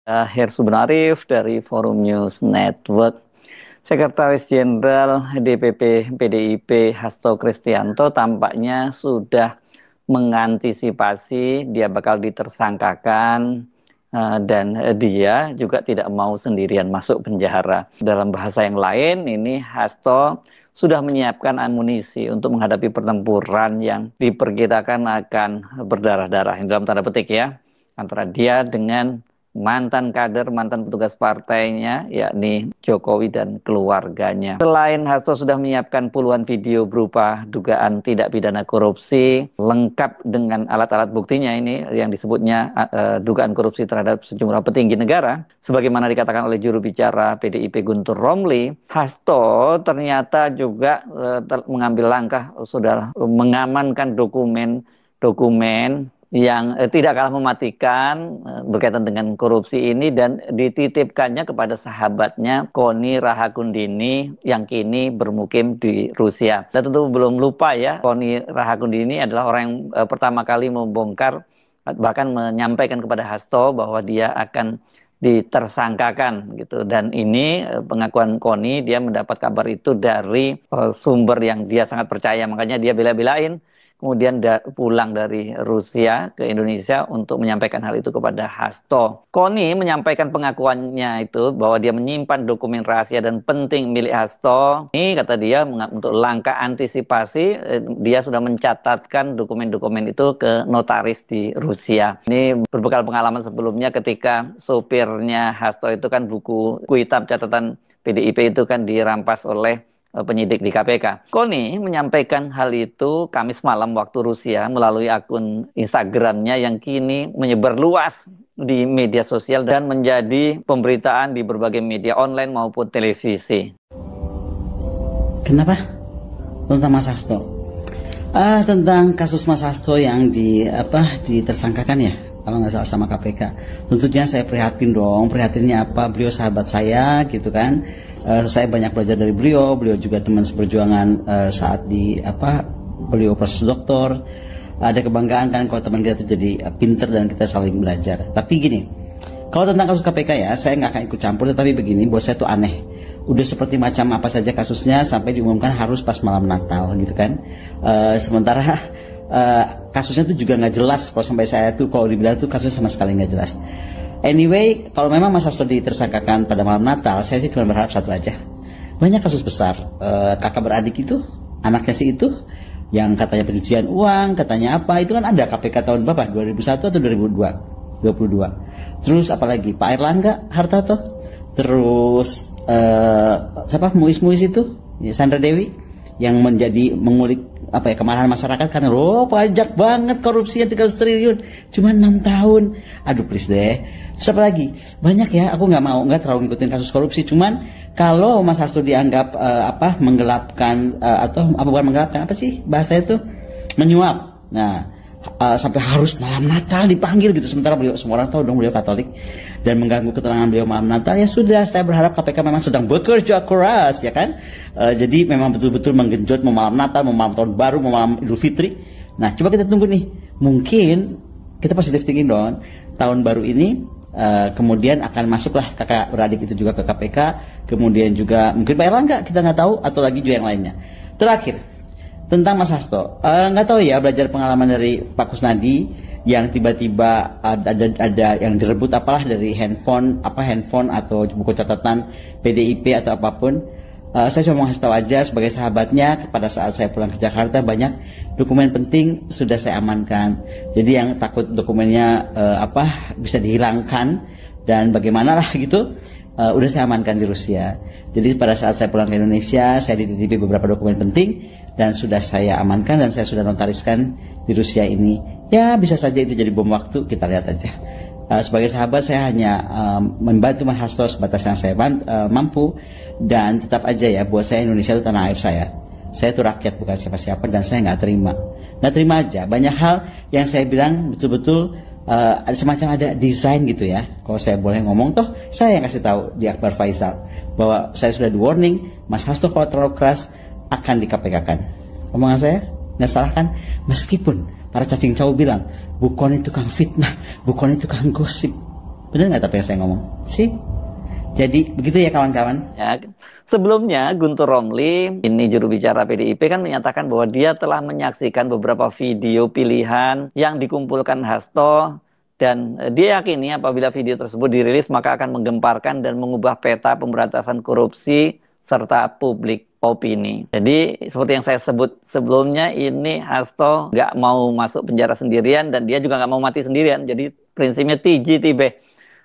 Hersu Benarif dari Forum News Network. Sekretaris Jenderal DPP PDIP Hasto Kristianto tampaknya sudah mengantisipasi dia bakal ditersangkakan dan dia juga tidak mau sendirian masuk penjara. Dalam bahasa yang lain, ini Hasto sudah menyiapkan amunisi untuk menghadapi pertempuran yang diperkirakan akan berdarah-darah. Dalam tanda petik ya, antara dia dengan mantan kader, mantan petugas partainya, yakni Jokowi dan keluarganya. Selain Hasto sudah menyiapkan puluhan video berupa dugaan tidak pidana korupsi, lengkap dengan alat-alat buktinya ini yang disebutnya dugaan korupsi terhadap sejumlah petinggi negara. Sebagaimana dikatakan oleh juru bicara PDIP Guntur Romli, Hasto ternyata juga mengambil langkah, sudah mengamankan dokumen yang tidak kalah mematikan berkaitan dengan korupsi ini dan dititipkannya kepada sahabatnya Koni Rahakundini yang kini bermukim di Rusia. Dan tentu belum lupa ya, Koni Rahakundini adalah orang yang pertama kali membongkar bahkan menyampaikan kepada Hasto bahwa dia akan ditersangkakan gitu, dan ini pengakuan Koni, dia mendapat kabar itu dari sumber yang dia sangat percaya, makanya dia bela-belain kemudian pulang dari Rusia ke Indonesia untuk menyampaikan hal itu kepada Hasto. Koni menyampaikan pengakuannya itu bahwa dia menyimpan dokumen rahasia dan penting milik Hasto. Ini kata dia untuk langkah antisipasi, dia sudah mencatatkan dokumen-dokumen itu ke notaris di Rusia. Ini berbekal pengalaman sebelumnya ketika sopirnya Hasto itu kan buku hitam catatan PDIP itu kan dirampas oleh penyidik di KPK. Koni menyampaikan hal itu Kamis malam waktu Rusia melalui akun Instagramnya yang kini menyebar luas di media sosial dan menjadi pemberitaan di berbagai media online maupun televisi. Kenapa? Tentang Mas Hasto. Tentang kasus Mas Hasto yang ditersangkakan ya, kalau nggak salah sama KPK. Tentunya saya prihatin dong. Prihatinnya apa? Beliau sahabat saya gitu kan. Saya banyak belajar dari beliau juga teman seperjuangan saat beliau proses doktor. Ada kebanggaan kan kalau teman kita itu jadi pinter dan kita saling belajar. Tapi gini, kalau tentang kasus KPK ya, saya nggak akan ikut campur, tetapi begini, buat saya itu aneh. Udah seperti macam apa saja kasusnya sampai diumumkan harus pas malam Natal gitu kan. Sementara kasusnya itu juga nggak jelas. Kalau sampai saya tuh kalau dibilang tuh kasusnya sama sekali nggak jelas. Anyway, kalau memang Mas Hasto ditersangkakan pada malam Natal, saya sih cuma berharap satu aja. Banyak kasus besar, kakak beradik itu, anaknya sih itu, yang katanya pencucian uang, katanya apa, itu kan ada KPK tahun berapa? 2001 atau 2022? Terus apalagi Pak Erlangga Hartarto, terus siapa Muis itu, Sandra Dewi, yang mengulik kemarahan masyarakat karena pajak banget korupsinya 300 triliun cuma 6 tahun. Aduh please deh. Terus apa lagi? Banyak ya, aku nggak terlalu ngikutin kasus korupsi. Cuman kalau Mas Hasto dianggap menggelapkan bukan menggelapkan, apa sih bahasa itu, menyuap. Nah, sampai harus malam Natal dipanggil gitu. Sementara beliau, semua orang tahu dong beliau Katolik, dan mengganggu keterangan beliau malam Natal, ya sudah, saya berharap KPK memang sedang bekerja keras ya kan. Jadi memang betul-betul menggenjot mau malam Natal, mau malam tahun baru, mau malam Idul Fitri. Nah, coba kita tunggu nih. Mungkin kita positif thinking dong. Tahun baru ini kemudian akan masuklah kakak beradik itu juga ke KPK, kemudian juga mungkin Pak Erlangga, kita nggak tahu, atau lagi juga yang lainnya. Terakhir, tentang Mas Hasto, nggak tahu ya, belajar pengalaman dari Pak Kusnadi yang tiba-tiba ada yang direbut apalah dari handphone atau buku catatan PDIP atau apapun. Saya cuma mau kasih tahu aja sebagai sahabatnya, pada saat saya pulang ke Jakarta banyak dokumen penting sudah saya amankan. Jadi yang takut dokumennya bisa dihilangkan dan bagaimana lah gitu, udah saya amankan di Rusia. Jadi pada saat saya pulang ke Indonesia, saya dititipi beberapa dokumen penting dan sudah saya amankan dan saya sudah notariskan di Rusia ini. Ya bisa saja itu jadi bom waktu, kita lihat aja. Sebagai sahabat saya hanya membantu Mas Hasto sebatas yang saya mampu, dan tetap aja ya, buat saya Indonesia itu tanah air saya. Saya itu rakyat bukan siapa-siapa, dan saya nggak terima aja banyak hal yang saya bilang betul-betul ada semacam ada desain gitu ya. Kalau saya boleh ngomong, toh saya yang kasih tahu di Akbar Faisal bahwa saya sudah di warning, Mas Hasto kalau terlalu keras akan di KPK-kan. Omongan saya nggak salah kan? Meskipun para cacing cau bilang Bukoni tukang fitnah, Bukoni tukang gosip, Benar nggak tapi yang saya ngomong? Sih. Jadi begitu ya kawan-kawan. Ya, sebelumnya Guntur Romli, ini juru bicara PDIP kan menyatakan bahwa dia telah menyaksikan beberapa video pilihan yang dikumpulkan Hasto dan dia yakini apabila video tersebut dirilis maka akan menggemparkan dan mengubah peta pemberantasan korupsi serta publik opini. Jadi seperti yang saya sebut sebelumnya, ini Hasto nggak mau masuk penjara sendirian dan dia juga nggak mau mati sendirian. Jadi prinsipnya TG tibe.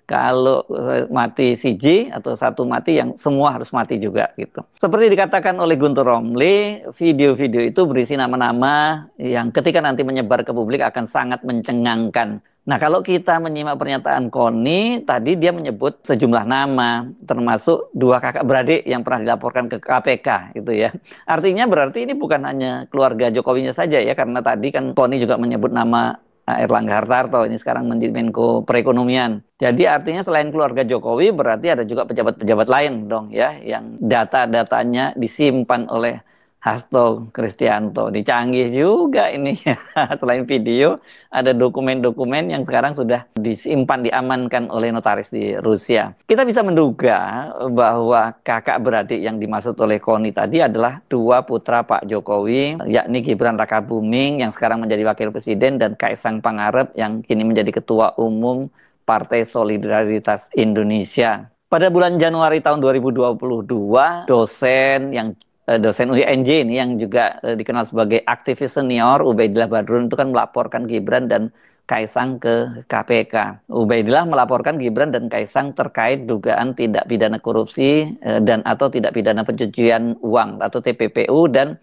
Kalau mati siji atau satu mati, yang semua harus mati juga gitu. Seperti dikatakan oleh Guntur Romli, video-video itu berisi nama-nama yang ketika nanti menyebar ke publik akan sangat mencengangkan. Nah, kalau kita menyimak pernyataan Koni, tadi dia menyebut sejumlah nama, termasuk 2 kakak beradik yang pernah dilaporkan ke KPK gitu ya. Artinya berarti ini bukan hanya keluarga Jokowinya saja ya, karena tadi kan Koni juga menyebut nama Erlangga Hartarto, ini sekarang menjadi Menko Perekonomian. Jadi artinya selain keluarga Jokowi berarti ada juga pejabat-pejabat lain dong ya, yang data-datanya disimpan oleh Hasto Kristianto. Dicanggih juga ini ya. Selain video, ada dokumen-dokumen yang sekarang sudah disimpan, diamankan oleh notaris di Rusia. Kita bisa menduga bahwa kakak beradik yang dimaksud oleh Koni tadi adalah 2 putra Pak Jokowi, yakni Gibran Rakabuming yang sekarang menjadi wakil presiden dan Kaisang Pangarep yang kini menjadi ketua umum Partai Solidaritas Indonesia. Pada bulan Januari tahun 2022, dosen UNJ ini yang juga dikenal sebagai aktivis senior, Ubaidillah Badrun, itu kan melaporkan Gibran dan Kaisang ke KPK. Ubaidillah melaporkan Gibran dan Kaisang terkait dugaan tindak pidana korupsi dan atau tindak pidana pencucian uang atau TPPU dan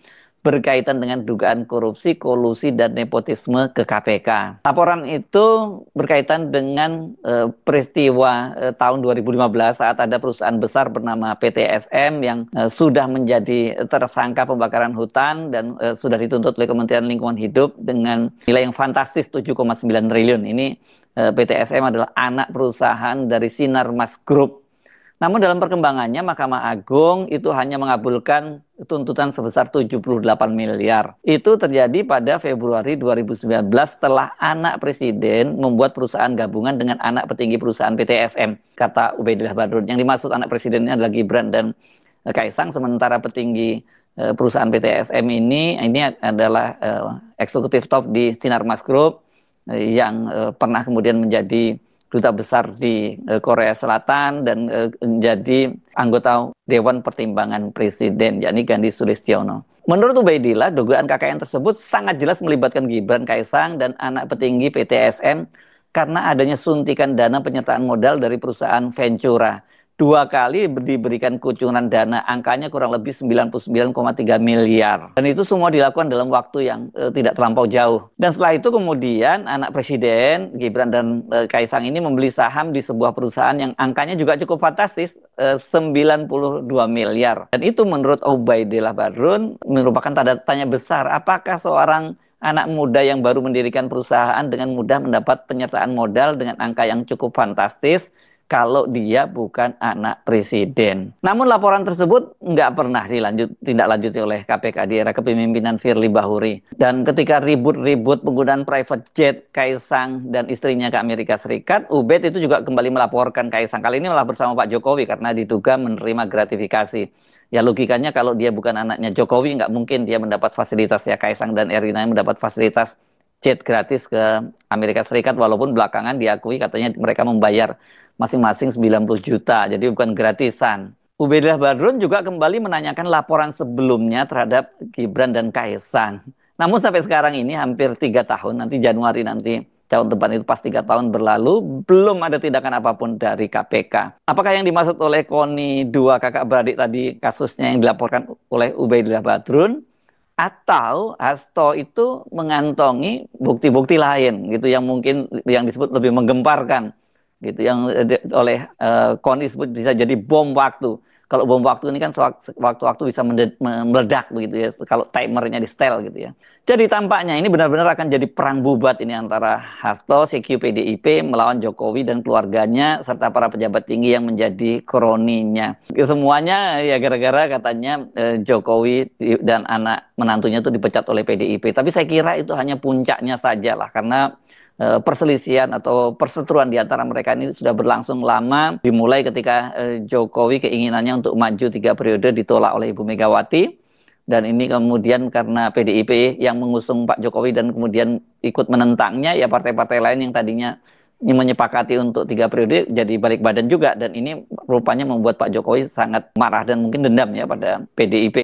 berkaitan dengan dugaan korupsi, kolusi, dan nepotisme ke KPK. Laporan itu berkaitan dengan peristiwa tahun 2015 saat ada perusahaan besar bernama PTSM yang sudah menjadi tersangka pembakaran hutan dan sudah dituntut oleh Kementerian Lingkungan Hidup dengan nilai yang fantastis 7,9 triliun. Ini PTSM adalah anak perusahaan dari Sinarmas Group. Namun dalam perkembangannya Mahkamah Agung itu hanya mengabulkan tuntutan sebesar 78 miliar. Itu terjadi pada Februari 2019 setelah anak presiden membuat perusahaan gabungan dengan anak petinggi perusahaan PTSM, kata Ubaidillah Badrun. Yang dimaksud anak presidennya adalah Gibran dan Kaisang, sementara petinggi perusahaan PTSM ini adalah eksekutif top di Sinarmas Group yang pernah kemudian menjadi duta besar di Korea Selatan dan menjadi anggota Dewan Pertimbangan Presiden, yakni Gandhi Sulistiono. Menurut Ubaidillah, dugaan KKN tersebut sangat jelas melibatkan Gibran, Kaisang, dan anak petinggi PTSM karena adanya suntikan dana penyertaan modal dari perusahaan Ventura. 2 kali diberikan kucuran dana, angkanya kurang lebih 99,3 miliar. Dan itu semua dilakukan dalam waktu yang tidak terlampau jauh. Dan setelah itu kemudian anak presiden, Gibran dan Kaisang ini membeli saham di sebuah perusahaan yang angkanya juga cukup fantastis, 92 miliar. Dan itu menurut Ubaidillah Badrun merupakan tanda tanya besar. Apakah seorang anak muda yang baru mendirikan perusahaan dengan mudah mendapat penyertaan modal dengan angka yang cukup fantastis kalau dia bukan anak presiden? Namun laporan tersebut nggak pernah ditindaklanjuti oleh KPK di era kepemimpinan Firly Bahuri. Dan ketika ribut-ribut penggunaan private jet Kaisang dan istrinya ke Amerika Serikat, Ubaid itu juga kembali melaporkan Kaisang. Kali ini malah bersama Pak Jokowi karena diduga menerima gratifikasi. Ya logikanya kalau dia bukan anaknya Jokowi, nggak mungkin dia mendapat fasilitas ya. Kaisang dan Erina mendapat fasilitas jet gratis ke Amerika Serikat, walaupun belakangan diakui katanya mereka membayar masing-masing 90 juta, jadi bukan gratisan. Ubaidillah Badrun juga kembali menanyakan laporan sebelumnya terhadap Gibran dan Kaisang. Namun sampai sekarang ini hampir 3 tahun, nanti Januari nanti tahun depan itu pas 3 tahun berlalu, belum ada tindakan apapun dari KPK. Apakah yang dimaksud oleh Koni 2 kakak beradik tadi kasusnya yang dilaporkan oleh Ubaidillah Badrun? Atau Hasto itu mengantongi bukti-bukti lain gitu yang mungkin yang disebut lebih menggemparkan gitu, yang oleh Koni disebut bisa jadi bom waktu. Kalau bom waktu ini kan waktu-waktu bisa meledak begitu ya, kalau timernya di setel gitu ya. Jadi tampaknya ini benar-benar akan jadi perang bubat ini antara Hasto, CQ PDIP melawan Jokowi dan keluarganya serta para pejabat tinggi yang menjadi kroninya. Semuanya ya gara-gara katanya Jokowi dan anak menantunya itu dipecat oleh PDIP. Tapi saya kira itu hanya puncaknya saja lah, karena perselisihan atau perseteruan di antara mereka ini sudah berlangsung lama, dimulai ketika Jokowi keinginannya untuk maju 3 periode ditolak oleh Ibu Megawati, dan ini kemudian karena PDIP yang mengusung Pak Jokowi dan kemudian ikut menentangnya, ya partai-partai lain yang tadinya menyepakati untuk 3 periode jadi balik badan juga, dan ini rupanya membuat Pak Jokowi sangat marah dan mungkin dendam ya pada PDIP.